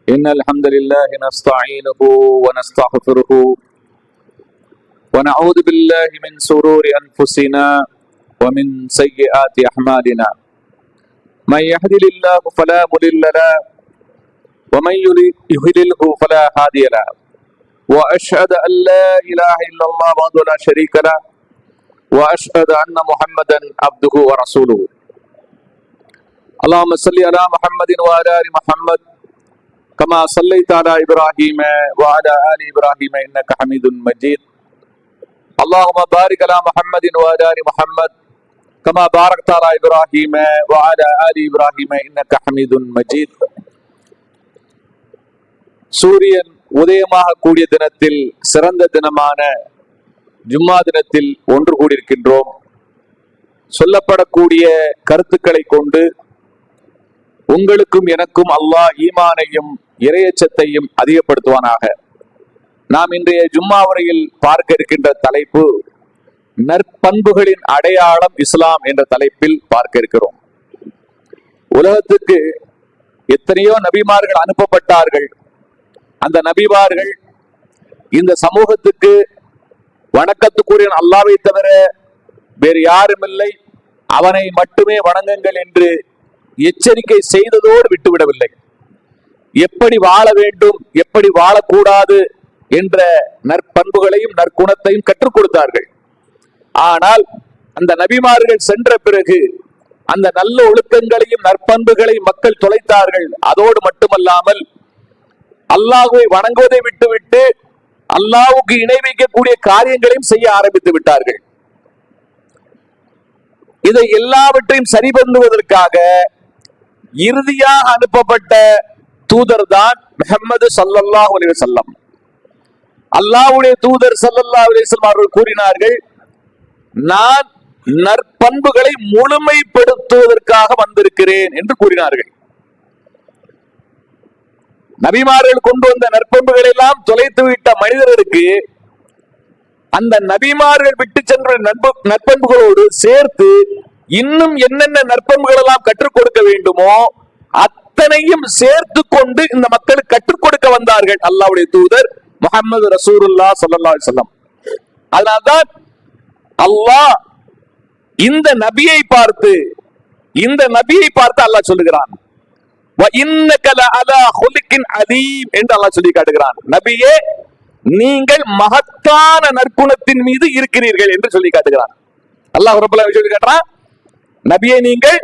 إن الحمد لله نستعينه ونستغفره ونعوذ بالله من شرور أنفسنا ومن سيئات أعمالنا من يهده الله فلا مضل له ومن يضلله فلا هادي له وأشهد أن لا إله إلا الله وحده لا شريك له وأشهد أن محمدا عبده ورسوله اللهم صل على محمد وعلى آل محمد كما صليت على إبراهيم وعلى آل إبراهيم إنك حميد مجيد اللهم بارك على محمد وعلى آل محمد كما باركت على إبراهيم وعلى آل إبراهيم إنك حميد مجيد. சூரியன் உதயமாக கூடிய தினத்தில் சிறந்த தினமான ஜும்மா தினத்தில் ஒன்று கூடியிருக்கின்றோம். சொல்லப்படக்கூடிய கருத்துக்களை கொண்டு உங்களுக்கும் எனக்கும் அல்லாஹ் ஈமானையும் இறையச்சத்தையும் அதிகப்படுத்துவானாக. நாம் இன்றைய ஜும்மா உரையில் பார்க்க இருக்கின்ற தலைப்பு நற்பண்புகளின் அடையாளம் இஸ்லாம் என்ற தலைப்பில் பார்க்க இருக்கிறோம். உலகத்துக்கு எத்தனையோ நபிமார்கள் அனுப்பப்பட்டார்கள். அந்த நபிமார்கள் இந்த சமூகத்துக்கு வணக்கத்துக்குரிய அல்லாஹ்வை தவிர வேறு யாரும் இல்லை, அவனை மட்டுமே வணங்குங்கள் என்று எச்சரிக்கை செய்ததோடு விட்டுவிடவில்லை. எப்படி வாழ வேண்டும், எப்படி வாழக்கூடாது என்ற நற்பண்புகளையும் நற்குணத்தையும் கற்றுக் கொடுத்தார்கள். ஆனால் அந்த நபிமார்கள் சென்ற பிறகு அந்த நல்ல ஒழுக்கங்களையும் நற்பண்புகளையும் மக்கள் தொலைத்தார்கள். அதோடு மட்டுமல்லாமல் அல்லாஹ்வை வணங்குவதை விட்டுவிட்டு அல்லாஹ்வுக்கு இணை வைக்கக்கூடிய காரியங்களையும் செய்ய ஆரம்பித்து விட்டார்கள். இதை எல்லாவற்றையும் சரி பண்ணுவதற்காக இறுதியாக அனுப்பப்பட்ட தூதர் தான் முஹம்மது ஸல்லல்லாஹு அலைஹி வஸல்லம். அல்லாஹ்வுடைய தூதர் ஸல்லல்லாஹு அலைஹி வஸல்லம் அவர்கள் கூறினார்கள், நான் நற்பண்புகளை முழுமைப்படுத்துவதற்காக வந்திருக்கிறேன் என்று கூறினார்கள். நபிமார்கள் கொண்டு வந்த நற்பண்புகளை எல்லாம் தொலைத்துவிட்ட மனிதருக்கு அந்த நபிமார்கள் விட்டு சென்ற நற்பண்புகளோடு சேர்த்து இன்னும் என்னென்ன நற்பண்புகள் எல்லாம் கற்றுக் கொடுக்க வேண்டுமோ அத்தனையும் சேர்த்து கொண்டு இந்த மக்களுக்கு கற்றுக் கொடுக்க வந்தார்கள் அல்லாஹ்வுடைய தூதர் முஹம்மது ரசூலுல்லாஹ் ஸல்லல்லாஹு அலைஹி வஸல்லம். அதனால்தான் அல்லாஹ் இந்த நபியை பார்த்து அல்லாஹ் சொல்லுகிறான், என்று அல்லாஹ் சொல்லி காட்டுகிறான், நபியே நீங்கள் மகத்தான நற்குணத்தின் மீது இருக்கிறீர்கள் என்று சொல்லி காட்டுகிறான். அல்லாஹ் ரப்பல் ஆலமீன் சொல்லி காட்டுறான், நபியே நீங்கள்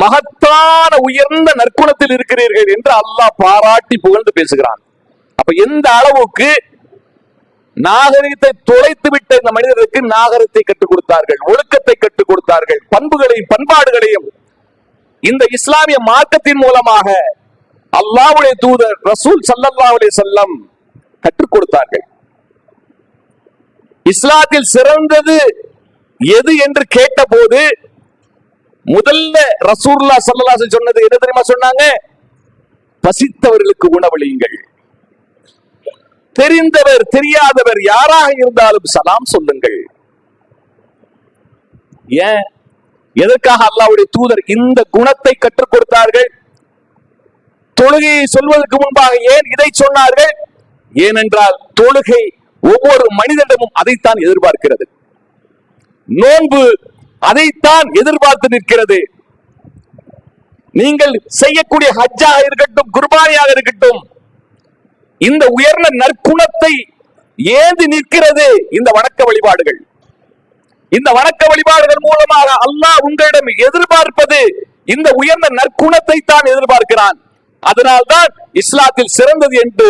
மகத்தான உயர்ந்த நற்குணத்தில் இருக்கிறீர்கள் என்று அல்லாஹ் பாராட்டி புகழ்ந்து பேசுகிறான். அப்ப எந்த அளவுக்கு நாகரிகத்தை தொலைத்து விட்ட இந்த மனிதருக்கு நாகரிகத்தை கற்றுக் கொடுத்தார்கள், ஒழுக்கத்தை கற்றுக் கொடுத்தார்கள், பண்புகளையும் பண்பாடுகளையும் இந்த இஸ்லாமிய மார்க்கத்தின் மூலமாக அல்லாஹ்வுடைய தூதர் ரசூல் ஸல்லல்லாஹு அலைஹி வஸல்லம் கற்றுக் கொடுத்தார்கள். இஸ்லாத்தில் சிறந்தது எது என்று கேட்ட போது முதல்ல ரசூலுல்லாஹ் ஸல்லல்லாஹு அலைஹி வஸல்லம் சொன்னது என்ன தெரியுமா சொன்னாங்க? பசித்தவர்களுக்கு உணவளியுங்கள். தெரிந்தவர் தெரியாதவர் யாராக இருந்தாலும் சலாம் சொல்லுங்கள். ஏன், எதற்காக அல்லாஹ்வுடைய தூதர் இந்த குணத்தை கற்றுக் கொடுத்தார்கள்? தொழுகையை சொல்வதற்கு முன்பாக ஏன் இதை சொன்னார்கள்? ஏனென்றால் தொழுகை ஒவ்வொரு மனிதனிடமும் அதைத்தான் எதிர்பார்க்கிறது. நோன்பு அதைத்தான் எதிர்பார்த்து நிற்கிறது. நீங்கள் செய்யக்கூடிய ஹஜ்ஜாக இருக்கட்டும், குர்பானியாக இருக்கட்டும், இந்த உயர்ந்த நற்குணத்தை ஏந்தி நிற்கிறது இந்த வணக்க வழிபாடுகள். இந்த வணக்க வழிபாடுகள் மூலமாக அல்லாஹ் உங்களிடம் எதிர்பார்ப்பது இந்த உயர்ந்த நற்குணத்தை தான் எதிர்பார்க்கிறான். அதனால்தான் இஸ்லாத்தில் சிறந்தது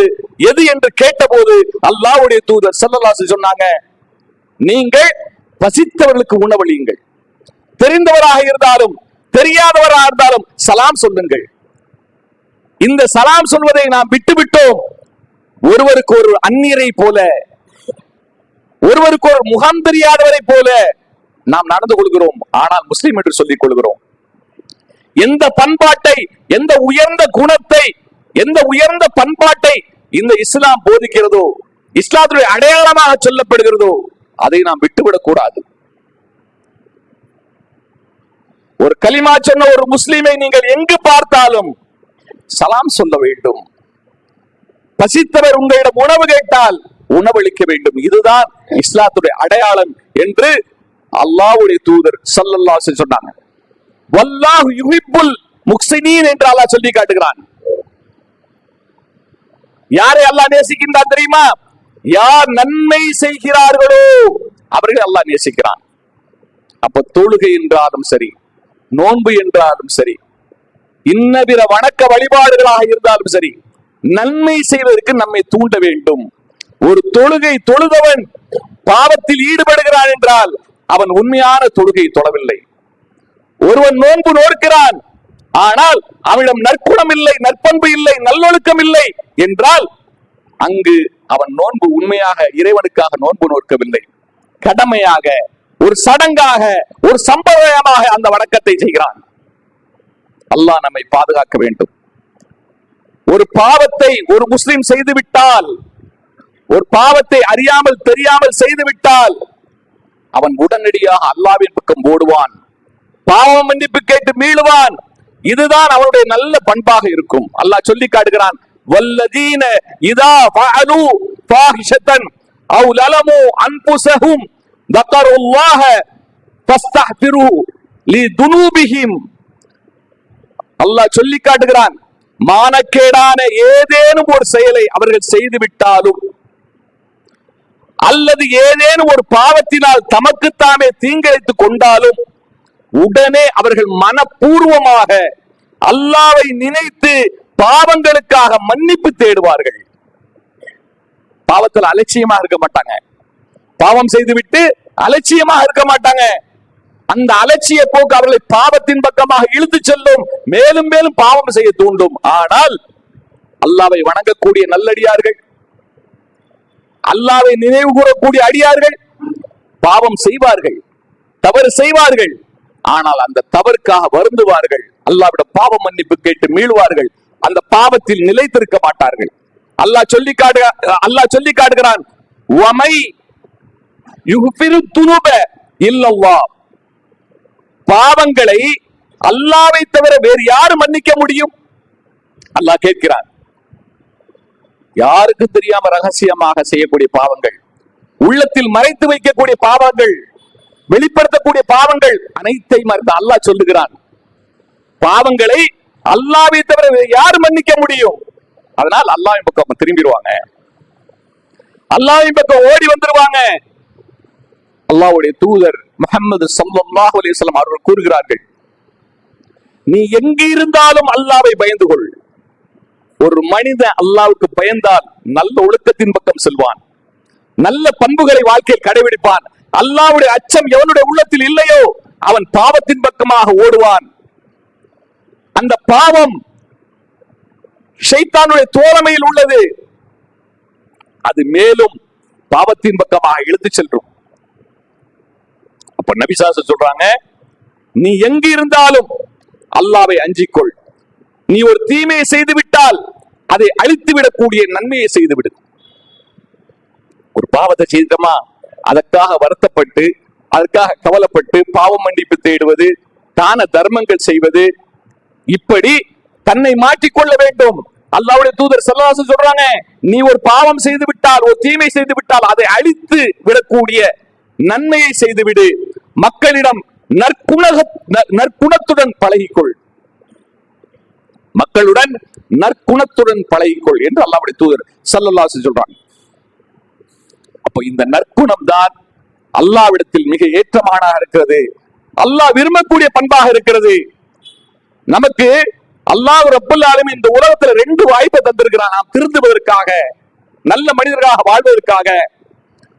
எது என்று கேட்டபோது அல்லாஹ்வுடைய தூதர் ஸல்லல்லாஹு அலைஹி வஸல்லம் சொன்னாங்க, நீங்கள் பசித்தவர்களுக்கு உணவளியுங்கள். தெரிந்தவராக இருந்தாலும் தெரியாதவராக இருந்தாலும் சலாம் சொல்லுங்கள். இந்த சலாம் சொல்வதை நாம் விட்டுவிட்டோம். ஒருவருக்கு ஒரு அந்நியரை போல, ஒருவருக்கு ஒரு முகம் தெரியாதவரை போல நாம் நடந்து கொள்கிறோம். ஆனால் முஸ்லிம் என்று சொல்லிக் கொள்கிறோம். எந்த பண்பாட்டை, எந்த உயர்ந்த குணத்தை, எந்த உயர்ந்த பண்பாட்டை இந்த இஸ்லாம் போதிக்கிறதோ, இஸ்லாத்துடைய அடையாளமாக சொல்லப்படுகிறதோ, அதை நாம் விட்டுவிடக் கூடாது. ஒரு கலிமா சொன்ன ஒரு முஸ்லிமை நீங்கள் எங்கு பார்த்தாலும் சலாம் சொல்ல வேண்டும். பசித்தவர் உங்களிடம் உணவு கேட்டால் உணவளிக்க வேண்டும். இதுதான் இஸ்லாத்துடைய அடையாளம் என்று அல்லாஹ்வுடைய தூதர் ஸல்லல்லாஹு அலைஹி வஸல்லம் சொன்னாங்க. வல்லாஹு யுஹிப்புல் முஹ்ஸினீன் என்று அல்லாஹ் சொல்லி காட்டுகிறான். யாரை அல்லாஹ் நேசிக்கின்றான் தெரியுமா? யார் நன்மை செய்கிறார்களோ அவர்கள் அல்லாஹ் நேசிக்கிறான். அப்ப தொழுகை என்றாலும் சரி, நோன்பு என்றாலும் சரி, இன்ன பிற வணக்க வழிபாடுகளாக இருந்தாலும் சரி, நன்மை செய்வதற்கு நம்மை தூண்ட வேண்டும். ஒரு தொழுகை தொழுதவன் பாவத்தில் ஈடுபடுகிறான் என்றால் அவன் உண்மையான தொழுகை தொழவில்லை. ஒருவன் நோன்பு நோக்கிறான், ஆனால் அவனிடம் நற்குணம் இல்லை, நற்பண்பு இல்லை, நல்லொழுக்கம் இல்லை என்றால் அங்கு அவன் நோன்பு உண்மையாக இறைவனுக்காக நோன்பு நோக்கவில்லை. கடமையாக, ஒரு சடங்காக, ஒரு சம்பிரதாயமாக அந்த வணக்கத்தை செய்கிறான். அல்லாஹ் நம்மை பாதுகாக்க வேண்டும். ஒரு பாவத்தை ஒரு முஸ்லிம் செய்துவிட்டால், ஒரு பாவத்தை அறியாமல் தெரியாமல் செய்துவிட்டால் அவன் உடனடியாக அல்லாஹ்வின் பக்கம் ஓடுவான், பாவம் மன்னிப்பு கேட்டு மீளுவான். இதுதான் அவனுடைய நல்ல பண்பாக இருக்கும். அல்லாஹ் சொல்லி காட்டுகிறான், வல்லதீன இதா ஃபஅலு ஃபாஹிஷத்தன் அவ் லலமு அன்ஃபுஸஹும் தக்கருல்லாஹ ஃபஸ்தக்ஃபிரு லிதுனூபிஹிம். அல்லாஹ் சொல்லி காட்டுகிறான், மானக்கேடான ஏதேனும் ஒரு செயலை அவர்கள் செய்து விட்டாலும் அல்லது ஏதேனும் ஒரு பாவத்தினால் தமக்குத்தாமே தீங்கிழைத்துக் கொண்டாலும் உடனே அவர்கள் மனப்பூர்வமாக அல்லாஹ்வை நினைத்து பாவங்களுக்காக மன்னிப்பு தேடுவார்கள். பாவத்தில் அலட்சியமாக இருக்க மாட்டாங்க. பாவம் செய்துவிட்டு அலட்சியமாக இருக்க மாட்டாங்க. அந்த அலட்சிய போக்கு அவர்களை பாவத்தின் பக்கமாக இழுத்து செல்லும், மேலும் மேலும் பாவம் செய்ய தூண்டும். ஆனால் அல்லாஹ்வை வணங்கக்கூடிய நல்லடியார்கள், அல்லாஹ்வை நினைவு கூறக்கூடிய அடியார்கள் பாவம் செய்வார்கள், தவறு செய்வார்கள். ஆனால் அந்த தவறுக்காக வருந்துவார்கள், அல்லாஹ்விடம் பாவ மன்னிப்பு கேட்டு மீளுவார்கள், அந்த பாவத்தில் நிலைத்திருக்க மாட்டார்கள். அல்லாஹ் சொல்லி காட்டுகிறான், வமை யுஃபிரு துனுப இல்லல்லாஹ். பாவங்களை அல்லாஹ்வை தவிர வேறு யாரு மன்னிக்க முடியும்? அல்லாஹ் கேட்கிறான். யாருக்கு தெரியாம ரகசியமாக செய்யக்கூடிய பாவங்கள், உள்ளத்தில் மறைத்து வைக்கக்கூடிய பாவங்கள், வெளிப்படுத்தக்கூடிய பாவங்கள் அனைத்தையும் அல்லாஹ் சொல்லுகிறான். பாவங்களை அல்லாஹ்வை தவிர யார் மன்னிக்க முடியும்? அதனால் அல்லாஹ்வின் பக்கம் திரும்பிடுவாங்க, அல்லாஹ்வின் பக்கம் ஓடி வந்துருவாங்க. அல்லாஹ்வுடைய தூதர் முஹம்மது ஸல்லல்லாஹு அலைஹி வஸல்லம் அவர்கள் கூறுகிறார்கள், நீ எங்கே இருந்தாலும் அல்லாஹ்வை பயந்து கொள். ஒரு மனிதன் அல்லாஹ்வுக்கு பயந்தால் நல்ல ஒழுக்கத்தின் பக்கம் செல்வான், நல்ல பண்புகளை வாழ்க்கையில் கடைபிடிப்பான். அல்லாஹ்வுடைய அச்சம் எவனுடைய உள்ளத்தில் இல்லையோ அவன் பாவத்தின் பக்கமாக ஓடுவான். அந்த பாவம் ஷைத்தானுடைய தோழமையில் உள்ளது, அது மேலும் பாவத்தின் பக்கமாக இழுத்து செல்லும். அப்ப நபி ஸல்லல்லாஹு அலைஹி வஸல்லம் சொல்றாங்க, நீ எங்கு இருந்தாலும் அல்லாஹ்வை அஞ்சிக்கொள். நீ ஒரு தீமையை செய்து விட்டால் அதை அழித்து விடக்கூடிய நன்மையை செய்து விடு. ஒரு பாவத்தை செய்தோமா, அதற்காக வருத்தப்பட்டு, அதற்காக கவலைப்பட்டு பாவம் மன்னிப்பு தேடுவது, தான தர்மங்கள் செய்வது, இப்படி தன்னை மாற்றிக்கொள்ள வேண்டும். அல்லாஹ்வுடைய தூதர் ஸல்லல்லாஹு அலைஹி வஸல்லம் சொல்றாங்க, நீ ஒரு பாவம் செய்து விட்டால், ஒரு தீமை செய்து விட்டால் அதை அழித்து விடக்கூடிய நன்மையை செய்துவிடு. மக்களிடம் நற்குணத்துடன் பழகிக்கொள், மக்களுடன் நற்குணத்துடன் பழகிக்கொள் என்று அல்லாஹ்வுடைய தூதர் ஸல்லல்லாஹு அலைஹி வஸல்லம் சொல்றாங்க. அப்போ இந்த நற்குணம் தான் அல்லாஹ்விடத்தில் மிக ஏற்றமானதாக இருக்கிறது, அல்லாஹ் விரும்பக்கூடிய பண்பாக இருக்கிறது. நமக்கு அல்லாஹ் ரப்பல் ஆலமீன் இந்த உலகத்துல 2 வாய்ப்பை தந்திருக்கிறான். நாம் திருந்துவதற்காக, நல்ல மனிதர்களாக வாழ்வதற்காக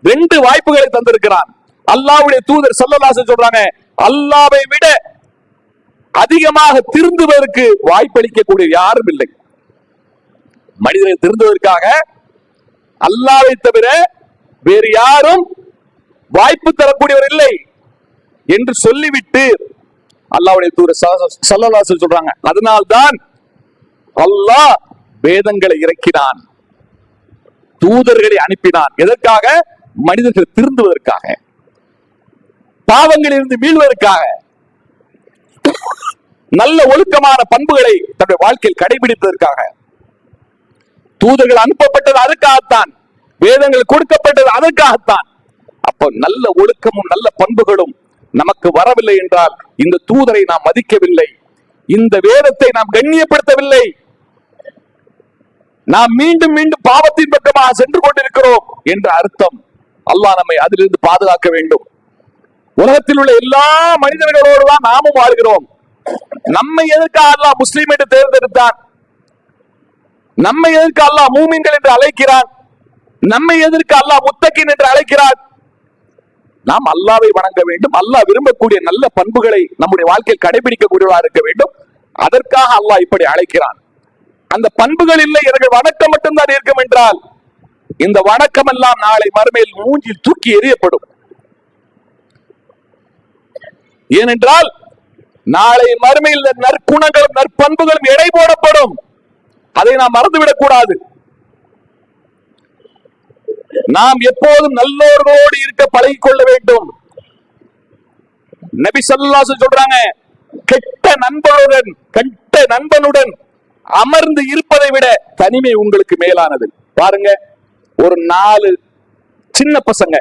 2 வாய்ப்புகளை தந்திருக்கிறான். அல்லாஹ்வுடைய தூதர் ஸல்லல்லாஹு அலைஹி வஸல்லம் சொல்றாங்க, அல்லாஹ்வை விட அதிகமாக திருந்துவதற்கு வாய்ப்பளிக்கக்கூடிய யாரும் இல்லை. மனிதர்கள் திருந்துவதற்காக அல்லாஹ்வை தவிர வேறு யாரும் வாய்ப்பு தரக்கூடியவர் இல்லை என்று சொல்லிவிட்டு அல்லாஹ்வுடைய தூதர் ஸல்லல்லாஹு அலைஹி வஸல்லம் சொல்றாங்க, அதனால்தான் அல்லாஹ் வேதங்களை இறக்கினான், தூதர்களை அனுப்பினான். எதற்காக? மனிதர்கள் திருந்துவதற்காக, பாவங்களில் இருந்து மீள்வதற்காக, நல்ல ஒழுக்கமான பண்புகளை தன்னுடைய வாழ்க்கையில் கடைபிடிப்பதற்காக. தூதர்கள் அனுப்பப்பட்டது அதுக்காகத்தான், வேதங்கள் கொடுக்கப்பட்டது அதற்காகத்தான். அப்போ நல்ல ஒழுக்கமும் நல்ல பண்புகளும் நமக்கு வரவில்லை என்றால் இந்த தூதரை நாம் மதிக்கவில்லை, இந்த வேதத்தை நாம் கண்ணியப்படுத்தவில்லை, நாம் மீண்டும் மீண்டும் பாவத்தின் பக்கமாக சென்று கொண்டிருக்கிறோம் என்ற அர்த்தம். அல்லாஹ் நம்மை அதிலிருந்து பாதுகாக்க வேண்டும். உலகத்தில் உள்ள எல்லா மனிதர்களோடு தான் நாமும் வாழ்கிறோம். நம்மை எதற்காக அல்லாஹ் முஸ்லீம் என்று தேர்ந்தெடுத்தான்? நம்மை எதற்கு அல்லாஹ் மூமின்கள் என்று அழைக்கிறான்? நம்மை எதற்கு அல்லாஹ் முத்தகின் என்று அழைக்கிறான்? நாம் அல்லாஹ்வை வணங்க வேண்டும். அல்லாஹ் விரும்பக்கூடிய நல்ல பண்புகளை நம்முடைய வாழ்க்கையில் கடைபிடிக்கக்கூடியவராக இருக்க வேண்டும். அதற்காக அல்லாஹ் இப்படி அழைக்கிறான். அந்த பண்புகள் இல்லை, எனக்கு வணக்கம் மட்டும்தான் இருக்கும் என்றால் இந்த வணக்கம் எல்லாம் நாளை மறுமையில் மூஞ்சில் தூக்கி எறியப்படும். ஏனென்றால் நாளை மறுமையில் நற்குணங்களும் நற்பண்புகளும் எடை போடப்படும். அதை நாம் மறந்துவிடக் கூடாது. நாம் எப்போதும் நல்லோர்களோடு இருக்க பழகிக் கொள்ள வேண்டும். நபி ஸல்லல்லாஹு அலைஹி வஸல்லம் சொல்றாங்க, கெட்ட நண்பனுடன் அமர்ந்து இருப்பதை விட தனிமை உங்களுக்கு மேலானது. பாருங்க, ஒரு 4 சின்ன பசங்க,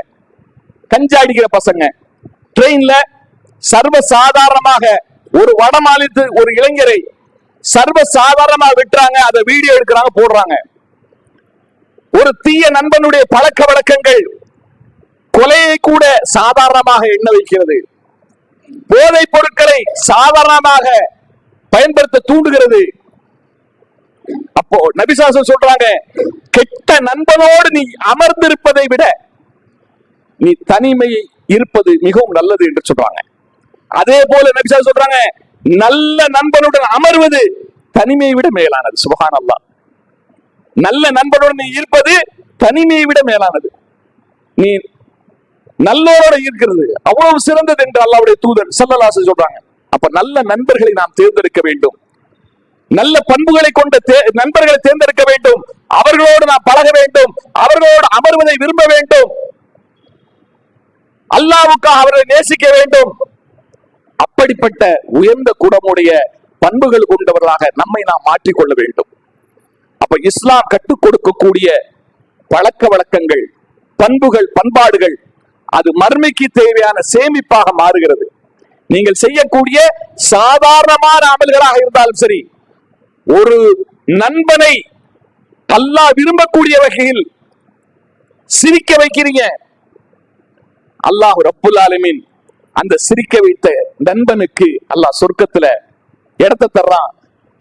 கஞ்சாடிக்கிற பசங்க ட்ரெயின்ல சர்வ சாதாரணமாக ஒரு வட மாநிலத்து ஒரு இளைஞரை சர்வ சாதாரணமாக விட்டுறாங்க, அதை வீடியோ எடுக்கிறாங்க, போடுறாங்க. ஒரு தீய நண்பனுடைய பழக்க வழக்கங்கள் கொலையை கூட சாதாரணமாக எண்ண வைக்கிறது, போதைப் பொருட்களை சாதாரணமாக பயன்படுத்த தூண்டுகிறது. அப்போ நபி ஸல்லல்லாஹு அலைஹி வஸல்லம் சொல்றாங்க, கெட்ட நண்பனோடு நீ அமர்ந்திருப்பதை விட நீ தனிமையை இருப்பது மிகவும் நல்லது என்று சொல்றாங்க. அதே போல நபி ஸல்லல்லாஹு அலைஹி வஸல்லம் சொல்றாங்க, நல்ல நண்பனுடன் அமர்வது தனிமையை விட மேலானது. சுப்ஹானல்லாஹ். நல்ல நண்பனுடன் நீ இருப்பது தனிமையை விட மேலானது. நீ நல்லோரோட இருக்கிறது அவ்வளவு சிறந்தது என்று அல்லாஹ்வுடைய தூதர் ஸல்லல்லாஹு அலைஹி வஸல்லம் சொல்றாங்க. அப்ப நல்ல நண்பர்களை நாம் தேர்ந்தெடுக்க வேண்டும். நல்ல பண்புகளை கொண்ட நண்பர்களை தேர்ந்தெடுக்க வேண்டும். அவர்களோடு நாம் பழக வேண்டும். அவர்களோடு அமர்வதை விரும்ப வேண்டும். அல்லாஹ்வுக்காக அவர்களை நேசிக்க வேண்டும். அப்படிப்பட்ட உயர்ந்த குணமுடைய பண்புகள் கொண்டவர்களாக நம்மை நாம் மாற்றிக்கொள்ள வேண்டும். அப்ப இஸ்லாம் கற்றுக் கொடுக்கக்கூடிய பழக்க வழக்கங்கள், பண்புகள், பண்பாடுகள் அது மர்மைக்கு தேவையான சேமிப்பாக மாறுகிறது. நீங்கள் செய்யக்கூடிய சாதாரணமான அமல்களாக இருந்தாலும் சரி, ஒரு நண்பனை அல்லாஹ் விரும்பக்கூடிய வகையில் சிரிக்க வைக்கிறீங்க, அல்லாஹ் ரப்புல் ஆலமீன் அந்த சிரிக்க வைத்த நண்பனுக்கு அல்லாஹ் சொர்க்கத்துல இடத்தை தர்றான்.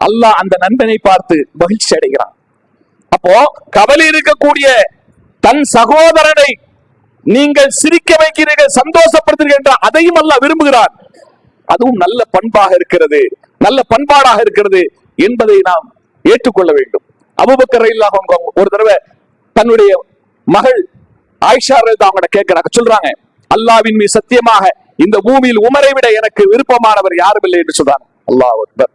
அல்லாஹ் அந்த நண்பனை பார்த்து மகிழ்ச்சி அடைகிறான். அப்போ கவலை இருக்கக்கூடிய தன் சகோதரனை நீங்கள் சிரிக்க வைக்கிறீர்கள், சந்தோஷப்படுத்துகிறீர்கள் என்றால் அதையும் அல்லாஹ் விரும்புகிறான். அதுவும் நல்ல பண்பாக இருக்கிறது, நல்ல பண்பாடாக இருக்கிறது என்பதை நாம் ஏற்றுக்கொள்ள வேண்டும். அபூபக்கர் ரலியல்லாஹு அன்ஹு ஒரு தடவை தன்னுடைய மகள் ஆயிஷா ரலியல்லாஹு அன்ஹா கேட்கிறாங்க, சொல்றாங்க, அல்லாஹ்வின் மீது சத்தியமாக இந்த பூமியில் உமரை விட எனக்கு விருப்பமானவர் யாரும் இல்லை என்று சொல்றாங்க. அல்லாஹ் அக்பர்.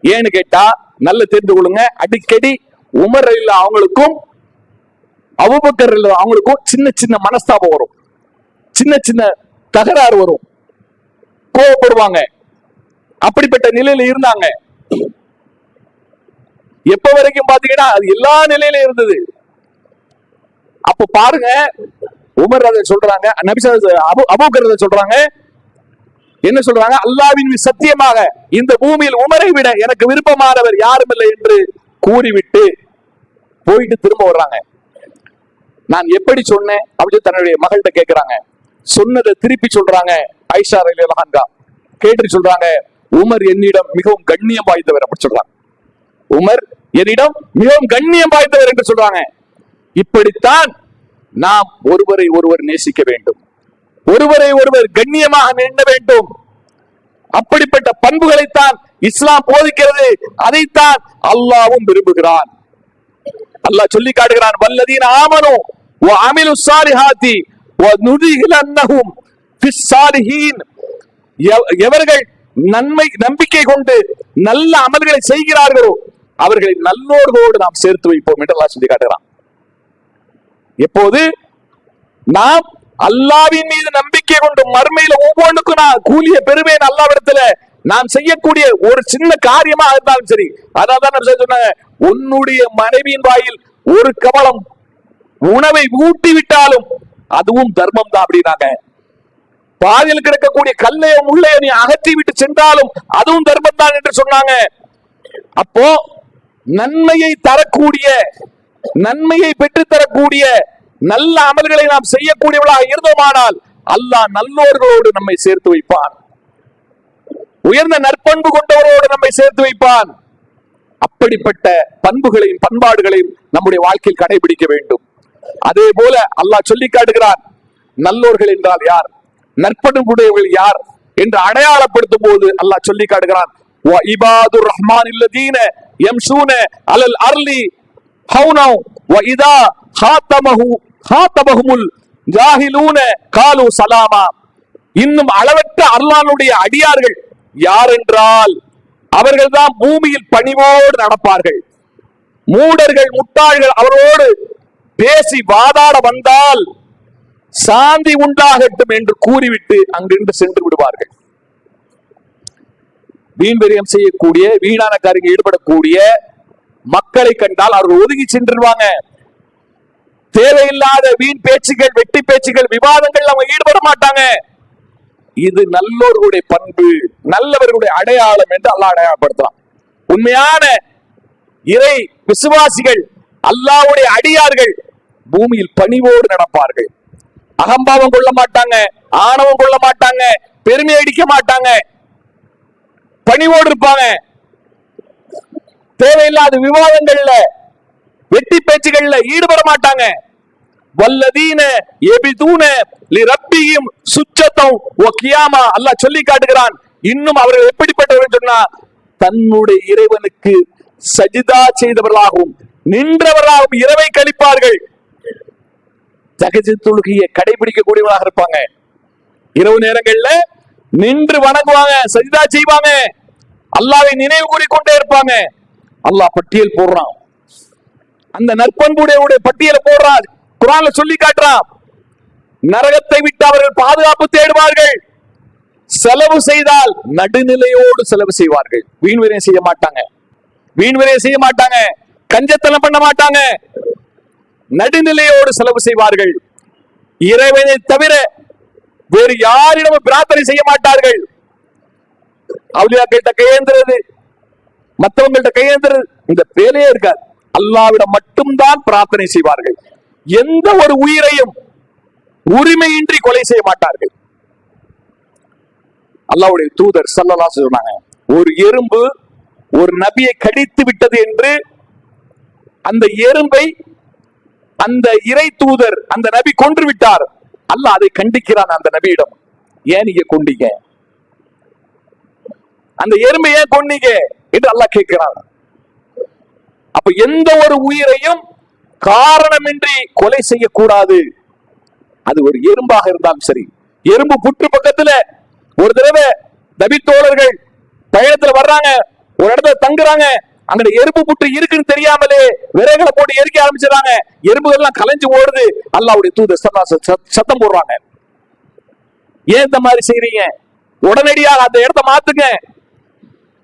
ஏன்னு கேட்டா நல்ல தெரிந்து கொள்ளுங்க, அடிக்கடி உமர் ரலியல்லாஹு அவங்களுக்கும் அபூபக்கர் ரலியல்லாஹு அவங்களுக்கும் சின்ன சின்ன மனஸ்தாபம் வரும், சின்ன சின்ன தகராறு வரும், கோபப்படுவாங்க. அப்படிப்பட்ட நிலையில இருந்தாங்க. எப்ப வரைக்கும் பாத்தீங்கன்னா அது எல்லா நிலையிலும் இருந்தது. அப்ப பாருங்க, உமர் அதை சொல்றாங்க, நபி அபூபக்கர் அதை சொல்றாங்க, என்ன சொல்றாங்க, அல்லாஹ்வின் சத்தியமாக இந்த பூமியில் உமரை விட எனக்கு விருப்பமானவர் யாரும் இல்லை என்று கூறிவிட்டு போயிட்டு திரும்ப வர்றாங்க. நான் எப்படி சொன்னேன் அப்படின்னு தன்னுடைய மகள்கிட்ட கேட்கிறாங்க. சொன்னதை திருப்பி சொல்றாங்க. ஆயிஷா ரலியல்லாஹு அன்ஹா கேட்டு சொல்றாங்க, உமர் என்னிடம் மிகவும் கண்ணியம் வாய்ந்தவர் அப்படி சொல்றாங்க. உமர் என்னிடம் மிகவும் கண்ணியம் வாய்ந்தவர் என்று சொல்றாங்க. இப்படித்தான் நாம் ஒருவரை ஒருவர் நேசிக்க வேண்டும், ஒருவரை ஒருவர் கண்ணியமாக எண்ண வேண்டும். அப்படிப்பட்ட பண்புகளைத்தான் இஸ்லாம் போதிக்கிறது, அதைத்தான் அல்லாஹ்வும் விரும்புகிறான். அல்லாஹ் சொல்லி காட்டுகிறான், வல்லதீன ஆமனு வ அமிலு ஸாலிஹாத்தி வ நுதிஹிலன்னஹும் ஃபிஸ் ஸாலிஹீன். எவர்கள் நம்பிக்கை கொண்டு நல்ல அமல்களை செய்கிறார்களோ அவர்களை நல்லோர்களோடு நாம் சேர்த்து வைப்போம் என்று அல்லாஹ் சொல்லி காட்டுகிறான். எப்போது நாம் அல்லாஹ்வின் மீது நம்பிக்கை கொண்டு மறுமையில ஒவ்வொன்றுக்கும் நான் கூலிய பெறுவேன் அல்லாஹ்விடத்துல நாம் செய்யக்கூடிய ஒரு சின்ன காரியமா இருந்தாலும் சரி, அதான் சொன்னாங்க, உன்னுடைய மனைவியின் வாயில் ஒரு கவளம் உணவை ஊட்டி விட்டாலும் அதுவும் தர்மம் தான் அப்படின்னாங்க. பாதியில் கிடக்கக்கூடிய கல்லையோ முள்ளையோ நீ அகற்றி விட்டு சென்றாலும் அதுவும் தர்மம் தான் என்று சொன்னாங்க. அப்போ நன்மையை தரக்கூடிய, நன்மையை பெற்று தரக்கூடிய நல்ல அமல்களை நாம் செய்யக்கூடியவர்களாக இருந்தோமானால் அல்லாஹ் நல்லோர்களோடு நம்மை சேர்த்து வைப்பான், உயர்ந்த நற்பண்பு கொண்டவரோடு நம்மை சேர்த்து வைப்பான். அப்படிப்பட்ட பண்புகளையும் பண்பாடுகளையும் நம்முடைய வாழ்க்கையில் கடைபிடிக்க வேண்டும். அதே போல அல்லாஹ் சொல்லி காட்டுகிறான், நல்லோர்கள் என்றால் யார், நற்பண்புடையவர்கள் யார் என்று அடையாளப்படுத்தும் போது அல்லாஹ் சொல்லி காட்டுகிறான், வஇபாதுர் ரஹ்மானில்லதீன யம்ஷூன அலல் அர்லி ஹௌனா வஇதா ஹாதமஹுல் ஜாஹிலூன காலு சலாமா. இன்னும் அளவற்ற அல்லாஹ்வுடைய அடியார்கள் யார் என்றால் அவர்கள் தான் பூமியில் பணிவோடு நடப்பார்கள். மூடர்கள் முட்டாள்கள் அவரோடு பேசி வாதாட வந்தால் சாந்தி உண்டாகட்டும் என்று கூறிவிட்டு அங்கிருந்து சென்று விடுவார்கள். வீண்விரயம் செய்யக்கூடிய, வீணான காரியங்கள் ஈடுபடக்கூடிய மக்களை கண்டால் அவர்கள் ஒதுங்கி சென்றுவாங்க. தேவையில்லாத வீண் பேச்சுகள், வெட்டி பேச்சுகள், விவாதங்கள் அவங்க ஈடுபட மாட்டாங்க. இது நல்லோர்களுடைய பண்பு, நல்லவர்களுடைய அடையாளம் என்று அல்லாஹ் அடையாளப்படுத்தலாம். உண்மையான இறை விசுவாசிகள், அல்லாஹ்வுடைய அடியார்கள் பூமியில் பணிவோடு நடப்பார்கள். அகம்பாவம் கொள்ள மாட்டாங்க, ஆணவம் கொள்ள மாட்டாங்க, பெருமை அடிக்க மாட்டாங்க, பணிவோடு இருப்பாங்க. தேவையில்லாத விவாதங்கள்ல, வெட்டி பேச்சுகள்ல ஈடுபட மாட்டாங்க. வல்லதீன யபிதூன லிரப்பிஹிம் சுஜ்ஜதன் வ கியாமா. அல்லாஹ் சொல்லி காட்டுகிறான், இன்னும் அவர்கள் எப்படிப்பட்டவர்கள் சொன்னா, தன்னுடைய இறைவனுக்கு சஜிதா செய்தவர்களாகவும் நின்றவர்களாகவும் இரவை கழிப்பார்கள். தஹஜ்ஜுத் தொழுகையை கடைபிடிக்கக்கூடியவர்களாக இருப்பாங்க. இரவு நேரங்கள்ல நின்று வணங்குவாங்க, சஜிதா செய்வாங்க, அல்லாஹ்வை நினைவு கூறிக்கொண்டே இருப்பாங்க. அல்லாஹ் பட்டியல் போடுறான், அந்த நற்பண்புடைய பட்டியலை போடுறான், குர்ஆன்ல சொல்லி காட்டுறான். நரகத்தை விட்டு அவர்கள் பாதுகாப்பு தேடுவார்கள். செலவு செய்தால் நடுநிலையோடு செலவு செய்வார்கள். வீண்விரயம் செய்ய மாட்டாங்க, வீண்விரயம் செய்ய மாட்டாங்க, கஞ்சத்தனம் பண்ண மாட்டாங்க, நடுநிலையோடு செலவு செய்வார்கள். இறைவனை தவிர வேறு யாரிடமும் பிரார்த்தனை செய்ய மாட்டார்கள். அவுலியாக்கள்கிட்ட கையேந்துறது, மற்றவங்கள்ட்ட கையேந்துறது, இந்த வேலையே இருக்காது. அல்லாஹ்விடம் மட்டும்தான் பிரார்த்தனை செய்வார்கள். எந்த ஒரு உயிரையும் உரிமையின்றி கொலை செய்ய மாட்டார்கள். அல்லாஹ்வுடைய தூதர் ஸல்லல்லாஹு அலைஹி வஸல்லம் சொன்னாங்க, ஒரு எறும்பு ஒரு நபியை கடித்து விட்டது என்று அந்த எறும்பை அந்த இறை தூதர் அந்த நபி கொன்று விட்டார். அல்லாஹ் அதை கண்டிக்கிறான் அந்த நபியிடம், ஏன் நீங்க கொண்டீங்க, அந்த எறும்பை ஏன் கொண்டீங்க என்று அல்லாஹ் கேட்கிறான். அப்ப எந்த ஒரு உயிரையும் காரணமின்றி கொலை செய்யக்கூடாது. அது ஒரு எறும்பாக இருந்தாலும் சரி. எறும்பு புற்று பக்கத்துல ஒரு தடவை நபி தோழர்கள் பயணத்துல வர்றாங்க, ஒரு இடத்துல தங்குறாங்க, அங்க எறும்பு புற்று இருக்குன்னு தெரியாமலே விறகுகளை போட்டு எரிக்க ஆரம்பிச்சிடறாங்க. எறும்புகள் எல்லாம் கலைஞ்சு ஓடுது. அல்லாஹ்வுடைய தூதர் சத்தம் போடுறாங்க, ஏன் இந்த மாதிரி செய்றீங்க, உடனடியாக அந்த இடத்தை மாத்துங்க,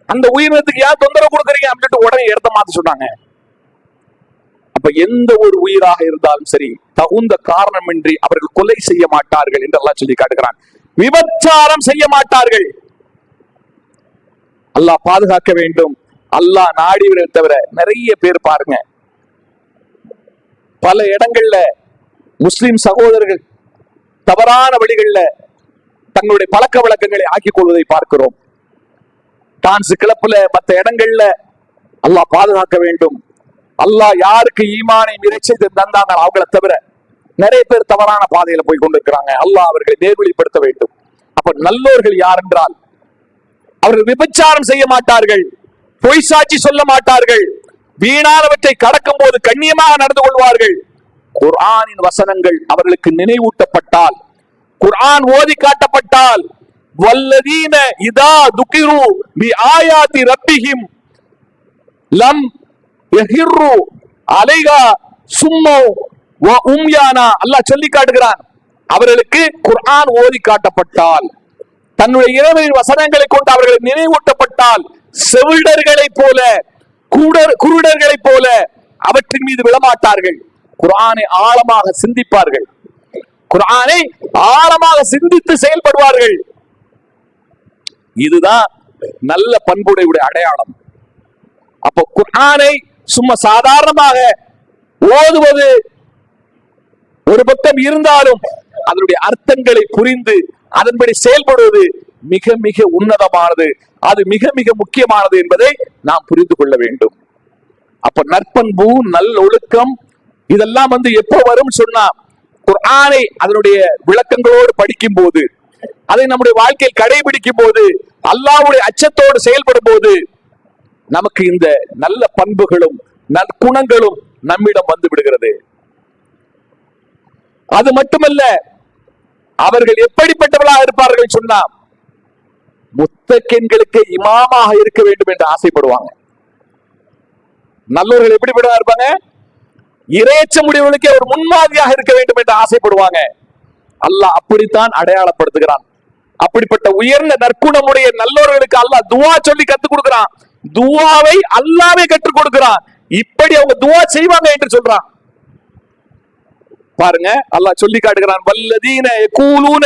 அந்த உயிரினத்துக்கு ஏன் தொந்தரவு கொடுக்குறீங்க அப்படின்ட்டு உடனே இடத்தை மாத்த சொன்னாங்க. அப்ப எந்த ஒரு உயிராக இருந்தாலும் சரி, தகுந்த காரணமின்றி அவர்கள் கொலை செய்ய மாட்டார்கள் என்று அல்லாஹ் சொல்லி காட்டுகிறான். விபச்சாரம் செய்ய மாட்டார்கள். அல்லாஹ் பாதுகாக்க வேண்டும். அல்லாஹ் நாடிவரை தவிர நிறைய பேர் பாருங்க, பல இடங்கள்ல முஸ்லிம் சகோதரர்கள் தவறான வழிகள்ல தங்களுடைய பழக்க வழக்கங்களை ஆக்கிக் கொள்வதை பார்க்கிறோம். டான்ஸ் கிளப்புல, மற்ற இடங்கள்ல. அல்லாஹ் பாதுகாக்க வேண்டும். அல்லாஹ் யாருக்கு ஈமானை இறைச்சி தந்தாங்க அவங்களை தவிர நிறைய பேர் தவறான பாதையில போய் கொண்டிருக்கிறாங்க. அல்லாஹ் அவர்களை நேர்வழிப்படுத்த வேண்டும். அப்ப நல்லோர்கள் யார் என்றால், அவர்கள் விபச்சாரம் செய்ய மாட்டார்கள், பொய் சாட்சி சொல்ல மாட்டார்கள், வீணானவற்றை கடக்கும் போது கண்ணியமாக நடந்து கொள்வார்கள். குர்ஆனின் வசனங்கள் அவர்களுக்கு நினைவூட்டப்பட்டால், குர்ஆன் ஓதி காட்டப்பட்டால், வல்லதீன இதா துகிரு பி ஆயாத்தி ரப்பிஹிம் லம் யஹிர்ரு அலைஹா சும்மௌ வ உம்யானா. அல்லாஹ் சொல்லி காட்டுகிறான், அவர்களுக்கு குர்ஆன் ஓதி காட்டப்பட்டால், தன்னுடைய இறைவனின் வசனங்களை கொண்டு அவர்களை நினைவூட்டப்பட்டால் செவிடர்களைப் போல குருடர்களைப் போல அவற்றின் மீது விழமாட்டார்கள். குர்ஆனை ஆழமாக சிந்திப்பார்கள், குர்ஆனை ஆழமாக சிந்தித்து செயல்படுவார்கள். இதுதான் நல்ல பண்புடைய அடையாளம். அப்போ குர்ஆனை சும்மா சாதாரணமாக ஓதுவது ஒரு பக்கம் இருந்தாலும் அதனுடைய அர்த்தங்களை புரிந்து அதன்படி செயல்படுவது மிக மிக உன்னதமானது, அது மிக மிக முக்கியமானது என்பதை நாம் புரிந்து கொள்ள வேண்டும். அப்ப நற்பண்பு, நல்லொழுக்கம் இதெல்லாம் எப்போ வரும் சொன்னா, குர்ஆனை அதனுடைய விளக்கங்களோடு படிக்கும் போது, அதை நம்முடைய வாழ்க்கையில் கடைபிடிக்கும் போது, அல்லாஹ்வுடைய அச்சத்தோடு செயல்படும் போது நமக்கு இந்த நல்ல பண்புகளும் நற்குணங்களும் நம்மிடம் வந்து விடுகிறது. அது மட்டுமல்ல, அவர்கள் எப்படிப்பட்டவர்களாக இருப்பார்கள் சொன்னா, முத்தக்கின்களுக்கு இமாமாக இருக்க வேண்டும் என்று ஆசைப்படுவாங்க. நல்லவர்கள் எப்படிப்பட்டவர்களாக இருப்பாங்க? இறையச்சமுடையவர்களுக்கு ஒரு முன்மாதிரியாக இருக்க வேண்டும் என்று ஆசைப்படுவாங்க. அல்லாஹ் அப்படித்தான் அடையாளப்படுத்துகிறான். அப்படிப்பட்ட உயர்ந்த நற்குணமுடைய நல்லவர்களுக்கு அல்லாஹ் துஆ சொல்லி கற்றுக் கொடுக்கிறான். துஆவை அல்லாஹ்வே கற்றுக் கொடுக்கிறான். இப்படி அவங்க துஆ செய்வாங்க என்று சொல்றான். பாருங்க, அல்லாஹ் சொல்லி காட்டுகிறான், வல்லதீன யகூலூன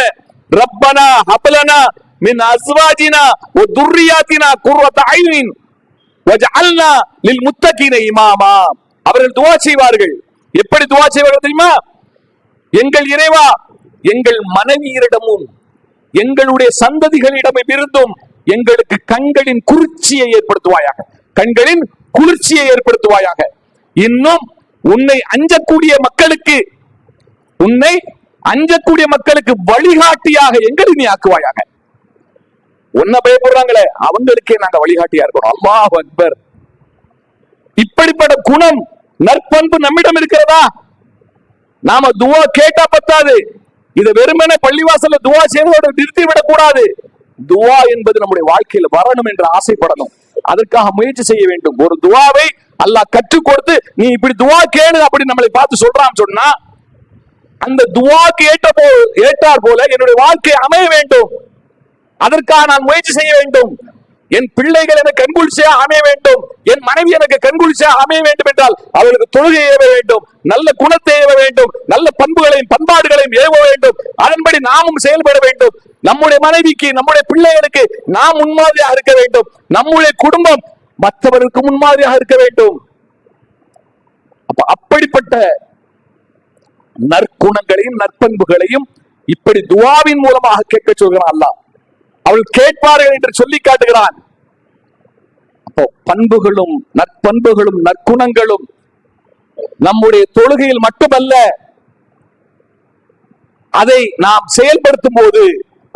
ரப்பனா ஹப்லனா மின் அஸ்வாஜினா வ துர்ரியாத்தினா குர்ரத ஐனின் வஜஅல்னா லில் முத்தகீன இமாமா. அவர்கள் துஆ செய்வார்கள். எப்படி துஆ செய்வார்கள் தெரியுமா? எங்கள் இறைவா, எங்கள் மனைவியரிடமும் எங்களுடைய சந்ததிகளிடமும் இருந்தும் எங்களுக்கு கண்களின் குளிர்ச்சியை ஏற்படுத்துவாயாக, கண்களின் குளிர்ச்சியை ஏற்படுத்துவாயாக. இன்னும் உன்னை அஞ்சக்கூடிய மக்களுக்கு வழிகாட்டியாக எங்களை நீ ஆக்குவாயாக. உன்னை பயப்படுறாங்களே அவங்களுக்கே நாங்க வழிகாட்டியா இருக்கணும். அல்லாஹ் அக்பர். இப்படிப்பட்ட குணம், நற்பண்பு நம்மிடம் இருக்கிறதா? நாம துஆ கேட்டா பத்தாது. இதை வெறுமனே பள்ளிவாசல்ல துஆ செய்வதோடு நிறுத்திவிடக் கூடாது. துஆ என்பது நம்முடைய வாழ்க்கையில் வரணும் என்று ஆசைப்படணும். அதற்காக முயற்சி செய்ய வேண்டும். ஒரு துஆவை அல்லாஹ் கற்றுக் கொடுத்து நீ இப்படி துஆ கேளு அப்படி நம்மளை பார்த்து சொல்றான்னு சொன்னா, அந்த துஆக்கு ஏற்றார் போல என்னுடைய வாழ்க்கை அமைய வேண்டும். அதற்காக நான் முயற்சி செய்ய வேண்டும். என் பிள்ளைகள் எனக்கு கண்குளிர்ச்சியாக அமைய வேண்டும், என் மனைவி எனக்கு கண்குளிர்ச்சியாக அமைய வேண்டும் என்றால் அவர்களுக்கு தொழுகை ஏவ வேண்டும், நல்ல குணத்தை ஏவ வேண்டும், நல்ல பண்புகளையும் பண்பாடுகளையும் ஏவ வேண்டும். அதன்படி நாமும் செயல்பட வேண்டும். நம்முடைய மனைவிக்கு, நம்முடைய பிள்ளைகளுக்கு நாம் முன்மாதிரியாக இருக்க வேண்டும். நம்முடைய குடும்பம் மற்றவர்களுக்கு முன்மாதிரியாக இருக்க வேண்டும். அப்படிப்பட்ட நற்குணங்களையும் நற்பண்புகளையும் இப்படி துஆவின் மூலமாக கேட்க சொல்கிறான் அல்லாஹ். அவள் கேட்பார்கள் என்று சொல்லி காட்டுகிறான். அப்போ பண்புகளும் நற்பண்புகளும் நற்குணங்களும் நம்முடைய தொழுகையில் மட்டுமல்ல, அதை நாம் செயல்படுத்தும் போது,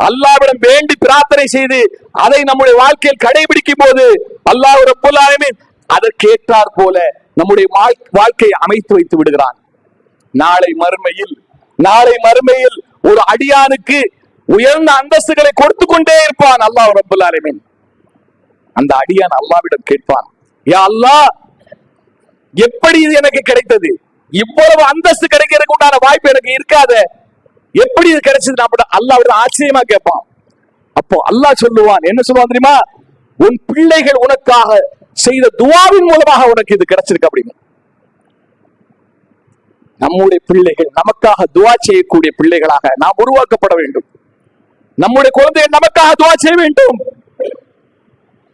அல்லாஹ்விடம் வேண்டி பிரார்த்தனை செய்து அதை நம்முடைய வாழ்க்கையில் கடைபிடிக்கும் போது அல்லாஹ் ரப்பல் ஆலமீன் அதற்கேற்றார் போல நம்முடைய வாழ்க்கையை அமைத்து வைத்து விடுகிறான். நாளை மறுமையில் ஒரு அடியானுக்கு உயர்ந்த அந்தஸ்துகளை கொடுத்து கொண்டே இருப்பான் அல்லாஹ் ரப்பல் ஆலமீன். அந்த அடியான் அல்லாஹ்விடம் கேட்பான், யா அல்லாஹ், எப்படி இது எனக்கு கிடைத்தது? இவ்வளவு அந்தஸ்து கிடைக்கிறதுக்கு உண்டான வாய்ப்பு எனக்கு இருக்காத, எப்படி இது கிடைச்சது? அல்லாஹ்விடம் ஆச்சரியமா கேட்பான். அப்போ அல்லாஹ் சொல்லுவான், என்ன சொல்லுவான் தெரியுமா? உன் பிள்ளைகள் உனக்காக செய்த துஆவின் மூலமாக உனக்கு இது கிடைச்சிருக்கு அப்படின்னு. நம்முடைய பிள்ளைகள் நமக்காக துஆ செய்யக்கூடிய பிள்ளைகளாக நாம் உருவாக்கப்பட வேண்டும். நம்முடைய குழந்தைகள் நமக்காக துஆ செய்ய வேண்டும்.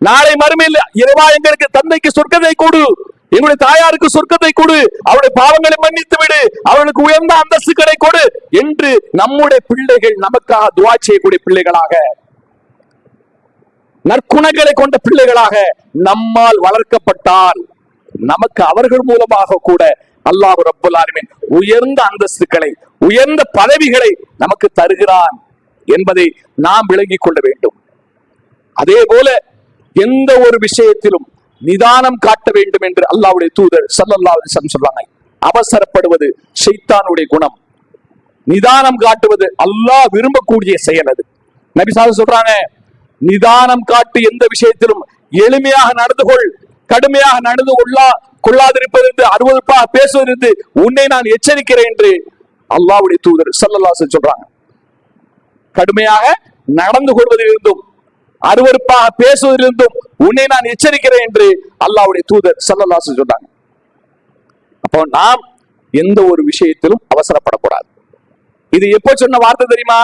நாளை மறுமையில் இறைவா, எங்களுக்கு தந்தைக்கு சொர்க்கத்தை கொடு, எங்களுடைய தாயாருக்கு சொர்க்கத்தை கொடு, அவருடைய பாவங்களை மன்னித்து விடு, அவர்களுக்கு உயர்ந்த அந்தஸ்துகளை கொடு என்று நம்முடைய பிள்ளைகள் நமக்காக துஆ செய்யக்கூடிய பிள்ளைகளாக, நற்குணங்களை கொண்ட பிள்ளைகளாக நம்மால் வளர்க்கப்பட்டால் நமக்கு அவர்கள் மூலமாக கூட அல்லாஹ் ரப்பல் ஆலமீன் உயர்ந்த அந்தஸ்துகளை, உயர்ந்த பதவிகளை நமக்கு தருகிறான் என்பதை நாம் விளங்கிக் கொள்ள வேண்டும். அதே போல எந்த ஒரு விஷயத்திலும் நிதானம் காட்ட வேண்டும் என்று அல்லாஹ்வுடைய தூதர் ஸல்லல்லாஹு அலைஹி வஸல்லம் சொல்றாங்க. அவசரப்படுவது ஷைத்தானுடைய குணம். நிதானம் காட்டுவது அல்லாஹ் விரும்பக்கூடிய செயல். அது நபி ஸல்லல்லாஹு அலைஹி சொல்றாங்க, நிதானம் காட்டு எந்த விஷயத்திலும் எளிமையாக நடந்து கொள், கடுமையாக நடந்து கொள்ளாதிருப்பது என்று, அருவருப்பாக பேசுவது உன்னை நான் எச்சரிக்கிறேன் என்று அல்லாஹ்வுடைய தூதர் ஸல்லல்லாஹு அலைஹி வஸல்லம் சொல்றாங்க. கடுமையாக நடந்து கொள்வதிலிருந்தும் அருவருப்பாக பேசுவதிலிருந்தும் உன்னை நான் எச்சரிக்கிறேன் என்று அல்லாஹ்வுடைய தூதர் ஸல்லல்லாஹு அலைஹி வஸல்லம் சொன்னாங்க. அப்போ நாம் எந்த ஒரு விஷயத்திலும் அவசரப்படக்கூடாது. இது எப்போ சொன்ன வார்த்தை தெரியுமா?